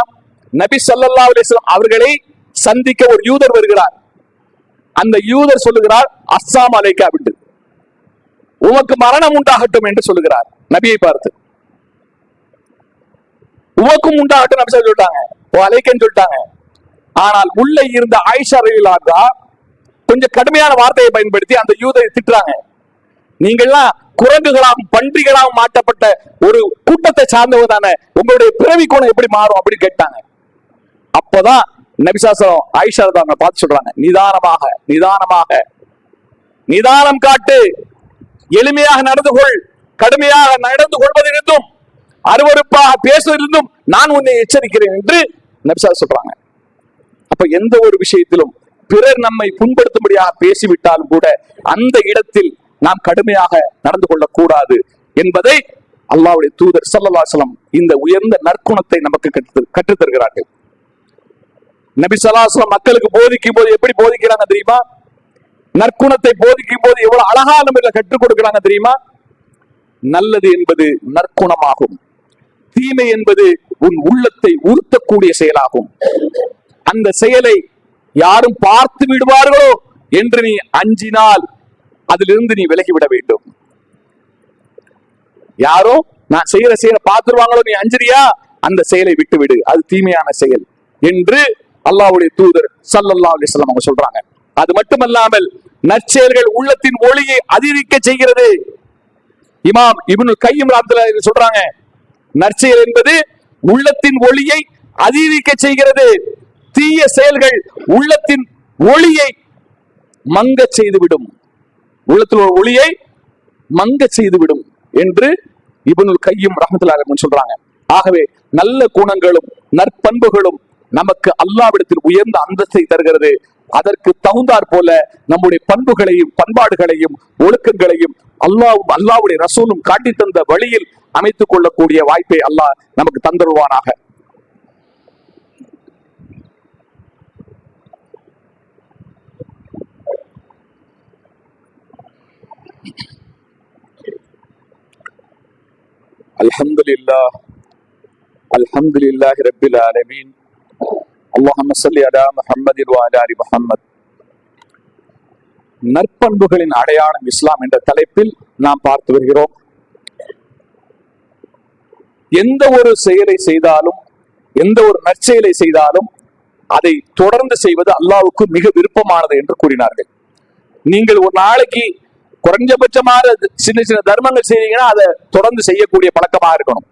நபி ஸல்லல்லாஹு அலைஹி வஸல்லம் அவர்களை சந்திக்க ஒரு யூதர் வருகிறார். அந்த யூதர் சொல்லுகிறார், அஸ்ஸலாமு அலைக்கும் அப்படின்னு, உமக்கு மரணம் உண்டாகட்டும் என்று சொல்லுகிறார். நபியை பார்த்து உமக்கும் உண்டாகட்டும் நபி சொல்லிட்டாங்க, ஓ அலைக்கன்னு சொல்லிட்டாங்க. ஆனால் உள்ள இருந்த ஆயிஷா ரலியல்லாஹு அன்ஹா கொஞ்சம் கடுமையான வார்த்தையை பயன்படுத்தி அந்த யூதரை திட்டுறாங்க. நீங்கள்லாம் குரங்குகளாகவும் பன்றிகளாகவும் மாட்டப்பட்ட ஒரு கூட்டத்தை சார்ந்தவர் தானே, உங்களுடைய பிறவி கோணம் எப்படி மாறும் அப்படின்னு கேட்டாங்க. அப்பதான் நபி ஸல்லல்லாஹு ஆயிஷா ரலியல்லாஹு அன்ஹா பார்த்து சொல்றாங்க, நிதானமாக நிதானமாக நிதானம் காட்டு, எளிமையாக நடந்து கொள், கடுமையாக நடந்து கொள்வதிலிருந்தும் அருவருப்பாக பேசுவதிலிருந்தும் நான் உன்னை எச்சரிக்கிறேன் என்று நபி ஸல்லல்லாஹு சொல்றாங்க. அப்ப எந்த ஒரு விஷயத்திலும் பிறர் நம்மை புண்படுத்தும்படியாக பேசிவிட்டாலும் கூட அந்த இடத்தில் நாம் கடுமையாக நடந்து கொள்ளக்கூடாது என்பதை அல்லாஹ்வுடைய தூதர் ஸல்லல்லாஹு அலைஹி வஸல்லம் இந்த உயர்ந்த நற்குணத்தை நமக்கு கற்றுத் தருகிறார்கள். நபி ஸல்லல்லாஹு அலைஹி வஸல்லம் மக்களுக்கு போதிக்கும் போது எப்படி போதிக்கிறாங்க தெரியுமா? நற்குணத்தை போதிக்கும் போது எவ்வளவு அழகான முறையில் கற்றுக் கொடுக்கிறாங்க தெரியுமா? நல்லது என்பது நற்குணமாகும், தீமை என்பது உன் உள்ளத்தை உறுத்தக்கூடிய செயலாகும். அந்த செயலை யாரும் பார்த்து விடுவார்களோ என்று நீ அஞ்சினால் அதிலிருந்து நீ விலகிவிட வேண்டும். யாரோ நான் செய்யற செயலை பார்த்துருவாங்களோ நீ அஞ்சிரியா, அந்த செயலை விட்டுவிடு, அது தீமையான செயல் என்று அல்லாஹ்வுடைய தூதர் ஸல்லல்லாஹு அலைஹி வஸல்லம் அவங்க சொல்றாங்க. அது மட்டுமல்லாமல் நற்செயல்கள் உள்ளத்தின் ஒளியை அதிகரிக்க செய்கிறது. இமாம் இப்னுல் கையிம் ரஹ்மத்துல்லாஹி சொல்றாங்க, நற்செயல் என்பது உள்ளத்தின் ஒளியை அதிகரிக்க செய்கிறது, தீய செயல்கள் உள்ளத்தின் ஒளியை மங்க செய்துவிடும், உள்ளத்தில் ஒரு ஒளியை மங்க செய்துவிடும் என்று இப்னுல் கையிம் ரஹ்மத்துல்லாஹி சொல்றாங்க. ஆகவே நல்ல குணங்களும் நற்பண்புகளும் நமக்கு அல்லாஹ்விடத்தில் உயர்ந்த அந்தஸ்தை தருகிறது. அதற்கு தகுந்தாற் போல நம்முடைய பண்புகளையும் பண்பாடுகளையும் ஒழுக்கங்களையும் அல்லாஹ்வுடைய ரசூலும் காட்டி தந்த வழியில் அமைத்துக் கொள்ளக்கூடிய வாய்ப்பை அல்லாஹ் நமக்கு தந்தருவானாக. அல்ஹம்துலில்லாஹ் அல்ஹம்துலில்லாஹி ரப்பில் ஆலமீன். அல்லாஹும்ம ஸல்லி அலா முஹம்மதின் வ அலா ஆலி முஹம்மத். நற்பண்புகளின் அடையாளம் இஸ்லாம் என்ற தலைப்பில் நாம் பார்த்து வருகிறோம். எந்த ஒரு செயலை செய்தாலும், எந்த ஒரு நற்செயலை செய்தாலும் அதை தொடர்ந்து செய்வது அல்லாஹ்வுக்கு மிக விருப்பமானது என்று கூறினார்கள். நீங்கள் ஒரு நாளைக்கு குறைஞ்சபட்சமான சின்ன சின்ன தர்மங்கள் செய்றீங்கன்னா அதை தொடர்ந்து செய்யக்கூடிய பழக்கமாக இருக்கணும்.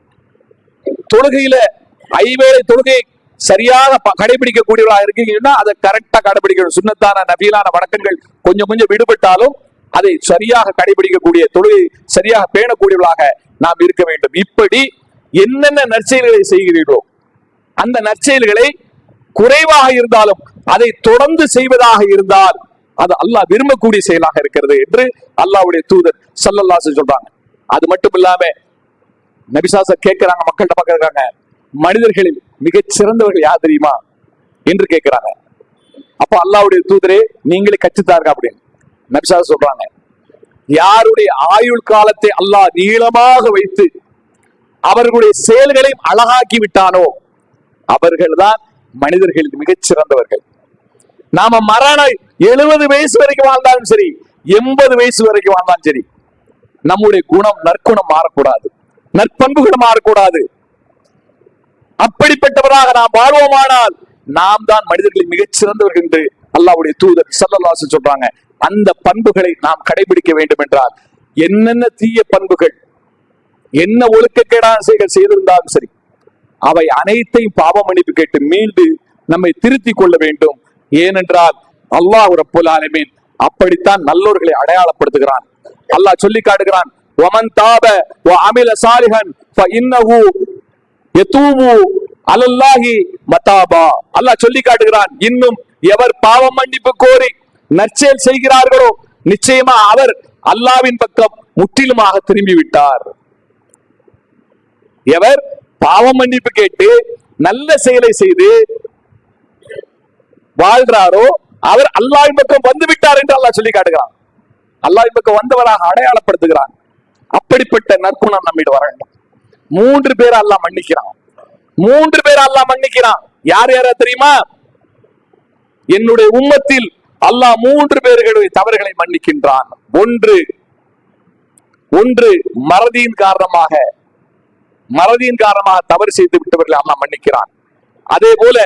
தொழுகையில ஐவேளை தொழுகை சரியாக கடைபிடிக்கக்கூடியவர்களாக இருக்கீங்கன்னா அதை கரெக்டா கடைபிடிக்கணும். சுன்னத்தான நபிலான வணக்கங்கள் கொஞ்சம் கொஞ்சம் விடுபட்டாலும் அதை சரியாக கடைபிடிக்கக்கூடிய, தொழுகை சரியாக பேணக்கூடியவர்களாக நாம் இருக்க வேண்டும். இப்படி என்னென்ன நற்செயல்களை செய்கிறீர்களோ அந்த நற்செயல்களை குறைவாக இருந்தாலும் அதை தொடர்ந்து செய்வதாக இருந்தால் அது அல்லாஹ் விரும்பக்கூடிய செயலாக இருக்கிறது என்று அல்லாஹ்வுடைய தூதர் ஸல்லல்லாஹு அலைஹி வஸல்லம் சொல்றாங்க. அது மட்டும் இல்லாம நபி ஸல்லல்லாஹு அலைஹி வஸல்லம் கேட்கிறாங்க, மக்கள்கிட்ட பார்க்கறாங்க, மனிதர்களில் மிகச் சிறந்தவர்கள் யார் தெரியுமா என்று கேட்கிறாங்க. அப்ப அல்லாஹ்வுடைய தூதரே நீங்களே கற்றுத்தாருங்க அப்படின்னு நபி ஸல்லல்லாஹு அலைஹி வஸல்லம் சொல்றாங்க. யாருடைய ஆயுள் காலத்தை அல்லாஹ் நீளமாக வைத்து அவர்களுடைய செயல்களை அழகாக்கி விட்டானோ அவர்கள்தான் மனிதர்களில் மிகச் சிறந்தவர்கள். நாம மரணம் 70 வயசு வரைக்கும் வாழ்ந்தாலும் சரி, 80 வயசு வரைக்கும் வாழ்ந்தாலும் சரி, நம்முடைய குணம் நற்குணம் மாறக்கூடாது, நற்பண்புகள் மாறக்கூடாது. அப்படிப்பட்டவராக நாம் வாழ்வோமானால் நாம் தான் மனிதர்களில் மிகச் சிறந்தவர்கள் என்று அல்லாஹ்வுடைய தூதர் ஸல்லல்லாஹு அலைஹி வஸல்லம் சொல்றாங்க. அந்த பண்புகளை நாம் கடைபிடிக்க வேண்டும் என்றால் என்னென்ன தீய பண்புகள், என்ன ஒழுக்கக்கேடான செயல்கள் செய்திருந்தாலும் சரி, அவை அனைத்தையும் பாவ மன்னிப்பு கேட்டு மீண்டு நம்மை திருத்திக் கொள்ள வேண்டும். ஏனென்றால் அல்லாஹ் ரப்பல் ஆலமீன் அப்படித்தான் நல்லோர்களை அடையாளப்படுத்துகிறான். அல்லாஹ் சொல்லி காட்டுகிறான், வமன் தாப வ அமில சாலிஹன் ஃபஇன்னஹு யதூபு அலல்லாஹி மதாபா. அல்லாஹ் சொல்லி காட்டுகிறான், இன்னும் எவர் பாவ மன்னிப்பு கோரி நற்செயல் செய்கிறார்களோ நிச்சயமா அவர் அல்லாஹ்வின் பக்கம் முற்றிலுமாக திரும்பி விட்டார். எவர் பாவ மன்னிப்பு கேட்டு நல்ல செயலை செய்து வாழ்றாரோ அவர் அல்லாஹ்வின் பக்கம் வந்து விட்டார் என்று அல்லாஹ் சொல்லி காட்டுகிறான். அல்லாஹ்வின் பக்கம் வந்தவராக அடையாளப்படுத்துகிறான். அப்படிப்பட்ட நற்குணம் நம்மிடம் வர வேண்டும். 3 பேர் அல்லாஹ் மன்னிக்கிறான். 3 பேர் அல்லாஹ் மன்னிக்கிறான். யார் யாரா தெரியுமா? என்னுடைய உம்மத்தில் அல்லாஹ் 3 பேர்களுடைய தவறுகளை மன்னிக்கின்றான். ஒன்று மறதியின் காரணமாக தவறு செய்து விட்டவர்களை அல்லாஹ் மன்னிக்கிறான். அதே போல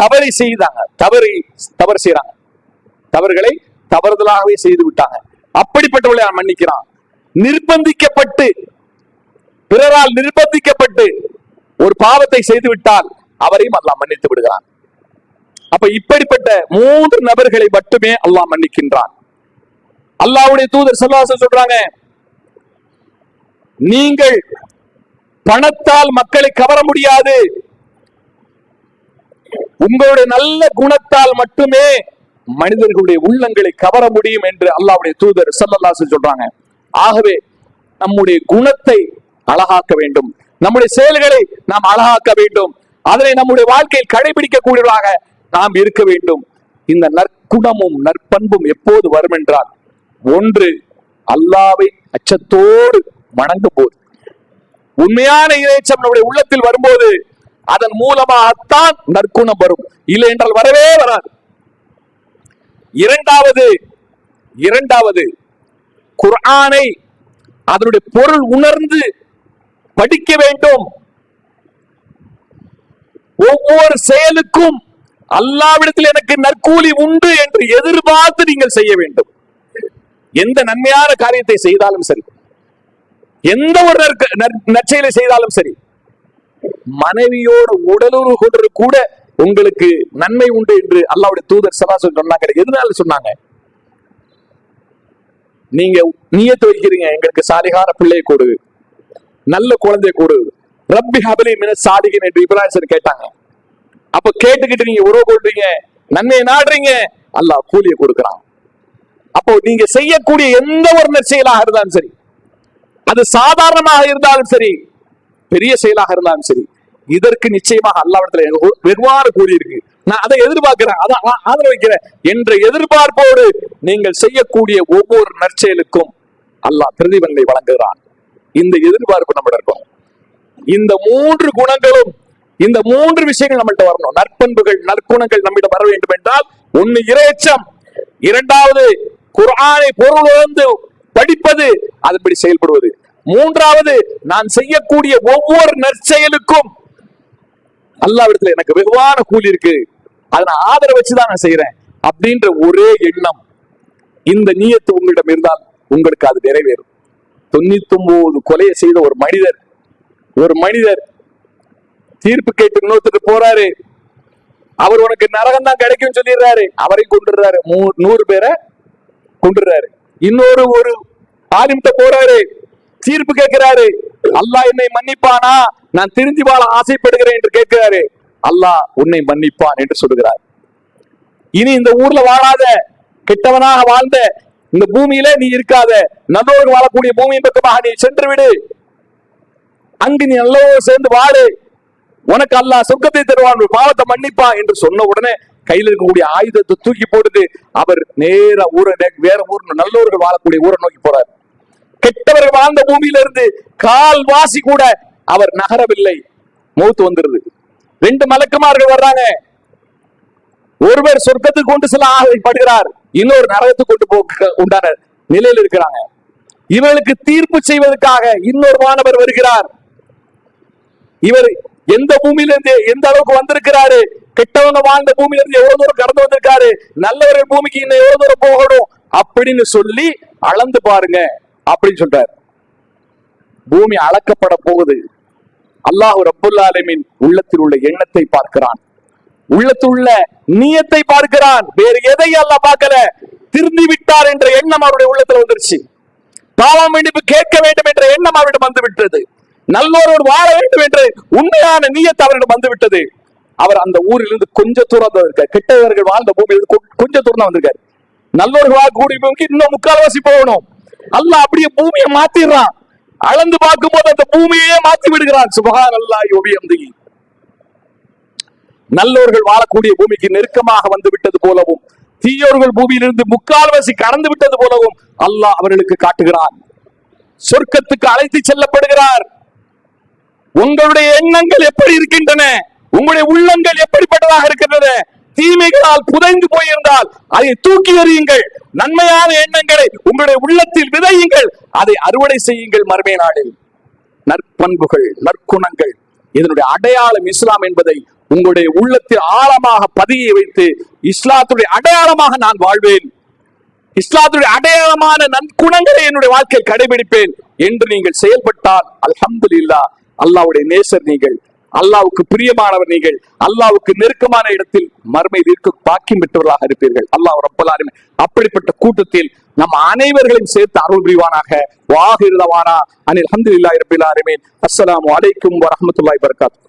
தவறு செய்யறாங்க, தவறுகளை தவறுதலாகவே செய்து விட்டாங்க, அப்படிப்பட்டவர்களை மன்னிக்கிறான். பிறரால் நிர்பந்திக்கப்பட்டு ஒரு பாவத்தை செய்து விட்டால் அவரையும் அல்லாஹ் மன்னித்து விடுகிறான். அப்ப இப்படிப்பட்ட 3 நபர்களை மட்டுமே அல்லாஹ் மன்னிக்கின்றான். அல்லாஹ்வுடைய தூதர் ஸல்லல்லாஹு அலைஹி வஸல்லம் சொல்றாங்க, நீங்கள் பணத்தால் மக்களை கவர முடியாது, உங்களுடைய நல்ல குணத்தால் மட்டுமே மனிதர்களுடைய உள்ளங்களை கவர முடியும் என்று அல்லாஹ்வுடைய தூதர் ஸல்லல்லாஹு அலைஹி வஸல்லம் சொல்றாங்க. ஆகவே நம்முடைய குணத்தை அழகாக்க வேண்டும், நம்முடைய செயல்களை நாம் அழகாக்க வேண்டும், அதனை நம்முடைய வாழ்க்கையில் கடைபிடிக்கக்கூடியவர்களாக நாம் இருக்க வேண்டும். இந்த நற்குணமும் நற்பண்பும் எப்போது வரும் என்றால், ஒன்று அல்லாஹ்வை அச்சத்தோடு வணங்கும் போது, உண்மையான இறைச்சம் நம்முடைய உள்ளத்தில் வரும்போது அதன் மூலமாகத்தான் நற்குணம் வரும், இல்லை என்றால் வரவே வராது. இரண்டாவது குர்ஆனை அதனுடைய பொருள் உணர்ந்து படிக்க வேண்டும். ஒவ்வொரு செயலுக்கும் அல்லாஹ்விடத்தில் எனக்கு நற்கூலி உண்டு என்று எதிர்பார்த்து நீங்கள் செய்ய வேண்டும். எந்த நன்மையான காரியத்தை செய்தாலும் சரி, எந்த ஒரு நற்செயலை செய்தாலும் சரி, மனைவியோடு உடலுறவு கொண்டு கூட உங்களுக்கு நன்மை உண்டு என்று அல்லாஹ்வுடைய தூதர் ஸல்லல்லாஹு அலைஹி வஸல்லம் சொன்னாங்க. எதனால சொன்னாங்க? நீங்க நியத்து வைக்கிறீங்க, எங்களுக்கு சாலிகான பிள்ளையை கொடு, நல்ல குழந்தையை கொடு, ரப்பி ஹப்லி மினஸ் சாலிஹீன் என்று இப்ராஹிம் கேட்டாங்க. அப்ப கேட்டுக்கிட்டு நீங்க உறவு கொள்றீங்க, நன்மையை நாடுறீங்க, அல்லாஹ் கூலியை கொடுக்கிறான். அப்போ நீங்க செய்யக்கூடிய எந்த ஒரு நற்செயலாக இருந்தாலும் சரி, அது சாதாரணமாக இருந்தாலும் சரி, பெரிய செயலாக இருந்தாலும் சரி, இதற்கு நிச்சயமாக அல்லாஹ்விடத்தில் வெகுவான கூலி இருக்கு, நான் அதை எதிர்பார்க்கிறேன், அதை ஆதரவு வைக்கிறேன் என்ற எதிர்பார்ப்போடு நீங்கள் செய்யக்கூடிய ஒவ்வொரு நற்செயலுக்கும் அல்லாஹ் பிரதிபலனை வழங்குகிறான். இந்த எதிர்பார்ப்பு நம்மகிட்ட இருக்கும். இந்த 3 குணங்களும், இந்த 3 விஷயங்கள் நம்மகிட்ட வரணும். நற்பண்புகள், நற்குணங்கள் நம்மிடம் வர வேண்டும் என்றால், ஒன்னு இறையச்சம், இரண்டாவது குர்ஆனை பொருள் உணர்ந்து படிப்பது, அதன்படி செயல்படுவது, மூன்றாவது நான் செய்யக்கூடிய ஒவ்வொரு நற்செயலுக்கும் அல்லாஹ்விடத்தில் எனக்கு வெகுவான கூலி இருக்கு, அதை நான் ஆதரவு வச்சுதான் நான் செய்யறேன் அப்படின்ற ஒரே எண்ணம், இந்த நியத்து உங்களிடம் இருந்தால் உங்களுக்கு அது நிறைவேறும். 99 கொலையை செய்த ஒரு மனிதர் தீர்ப்பு கேட்டு இன்னொருத்தருக்கு போறாரு, அவர் உனக்கு நரகம் தான் கிடைக்கும் சொல்லிடுறாரு, அவரை கொண்டுறாரு, 100 பேரை கொண்டுறாரு. ஒரு ஆலிம்கிட்ட போறாரு, தீர்ப்பு கேட்கிறாரு, அல்லாஹ் என்னை மன்னிப்பானா, நான் திருந்தி வாழ ஆசைப்படுகிறேன் என்று கேட்கிறாரு, அல்லாஹ் உன்னை மன்னிப்பான் என்று சொல்லுகிறார். இனி இந்த ஊர்ல வாழாத, கெட்டவனாக வாழ்ந்த இந்த பூமியில நீ இருக்காத, நல்லோர்கள் வாழக்கூடிய பூமியின் பக்கமாக நீ சென்று விடு, அங்கு நீ நல்லோர் சேர்ந்து வாழு, உனக்கு அல்லாஹ் சொர்க்கத்தை தருவான், பாவத்தை மன்னிப்பான் என்று சொன்ன உடனே கையில் இருக்கக்கூடிய ஆயுதத்தை தூக்கி போட்டு அவர் நேர வேற ஊர், நல்லோர்கள் வாழக்கூடிய ஊரை நோக்கி போறார். கெட்டவர்கள் வாழ்ந்த பூமியில இருந்து கால்வாசி கூட அவர் நகரவில்லை, மௌத் வந்துருது. 2 மலக்குமார்கள் வர்றாங்க, ஒருவர் சொர்க்கத்துக்கு கொண்டு செல்ல ஆசைப்படுகிறார், இன்னொரு நரகத்துக்கு கொண்டு போக உண்டான நிலையில் இருக்கிறாங்க. இவர்களுக்கு தீர்ப்பு செய்வதற்காக இன்னொரு வானவர் வருகிறார். இவர் எந்த பூமியிலிருந்து எந்த அளவுக்கு வந்திருக்கிறாரு, கெட்டவங்க வாழ்ந்த பூமியில இருந்து எவ்வளவு தூரம் கடந்து வந்திருக்காரு, நல்லவர்கள் பூமிக்கு இன்னும் எவ்வளவு தூரம் போகணும் அப்படின்னு சொல்லி அளந்து பாருங்க அப்படின்னு சொல்றாரு. பூமி அளக்கப்பட போகுது. அல்லாஹ் ரப்புல் ஆலமீன் உள்ளத்தில் உள்ள எண்ணத்தை பார்க்கிறான், உள்ளத்தில் உள்ள நியத்தை பார்க்கிறான். வேறு எதை அல்லாஹ் பார்க்கல, திருந்தி விட்டார் என்ற எண்ணம் அவருடைய உள்ளத்துல வந்துருச்சு. பாவம் மன்னிப்பு கேட்க வேண்டும் என்ற எண்ணம் அவரிடம் வந்து விட்டது. நல்லோரோடு வாழ வேண்டும் என்று உண்மையான நியத்து அவரிடம் வந்து விட்டது. அவர் அந்த ஊரிலிருந்து கொஞ்சம் தூரம் தான் இருக்கார், கெட்டவர்கள் வாழ்ந்த பூமியிலிருந்து கொஞ்சம் தூரம் தான் வந்திருக்காரு. நல்லோர்கள் வாழக்கூடிய பூமிக்கு இன்னும் 3/4 போகணும். அல்லாஹ் அப்படியே பூமியை மாத்திடுறான். அளந்து பார்க்கும் போது அந்த பூமியே மாத்தி விடுகிறான். சுப்ஹானல்லாஹி வ பிஹம்திஹி. நல்லோர்கள் வாழக்கூடிய பூமிக்கு நெருக்கமாக வந்து விட்டது போலவும் தீயோர்கள் பூமியிலிருந்து முக்கால்வாசி கடந்து விட்டது போலவும் அல்லாஹ் அவர்களுக்கு காட்டுகிறான். சொர்க்கத்துக்கு அழைத்து செல்லப்படுகிறார். உங்களுடைய எண்ணங்கள் எப்படி இருக்கின்றன? உங்களுடைய உள்ளங்கள் எப்படிப்பட்டதாக இருக்கின்றன? தீமைகளால் புதைந்து போயிருந்தால் அதை தூக்கி எறியுங்கள். நன்மையான எண்ணங்களை உங்களுடைய உள்ளத்தில் விதையுங்கள். அதை அறுவடை செய்யுங்கள் மறுமை நாளில். நற்பண்புகள், நற்குணங்கள், இதனுடைய அடையாளம் இஸ்லாம் என்பதை உங்களுடைய உள்ளத்தில் ஆழமாக பதிய வைத்து, இஸ்லாத்துடைய அடையாளமாக நான் வாழ்வேன், இஸ்லாத்துடைய அடையாளமான நற்குணங்களை என்னுடைய வாழ்க்கையில் கடைபிடிப்பேன் என்று நீங்கள் செயல்பட்டால் அல்ஹம்துலில்லாஹ், அல்லாஹ்வுடைய நேசர் நீங்கள், அல்லாஹ்வுக்கு பிரியமானவர் நீங்கள், அல்லாஹ்வுக்கு நெருக்கமான இடத்தில் மறுமையில் இருக்க பாக்கியம் பெற்றவர்களாக இருப்பீர்கள். அல்லாஹ் ரப்பல் ஆலமீன் அப்படிப்பட்ட கூட்டத்தில் நம் அனைவர்களையும் சேர்த்து அருள் புரிவானாக. வாஹிர் தவானா அனில் ஹம்துலில்லாஹி ரப்பில் ஆலமீன். அஸ்ஸலாமு அலைக்கும் வரஹ்மத்துல்லாஹி வபரகாத்துஹு.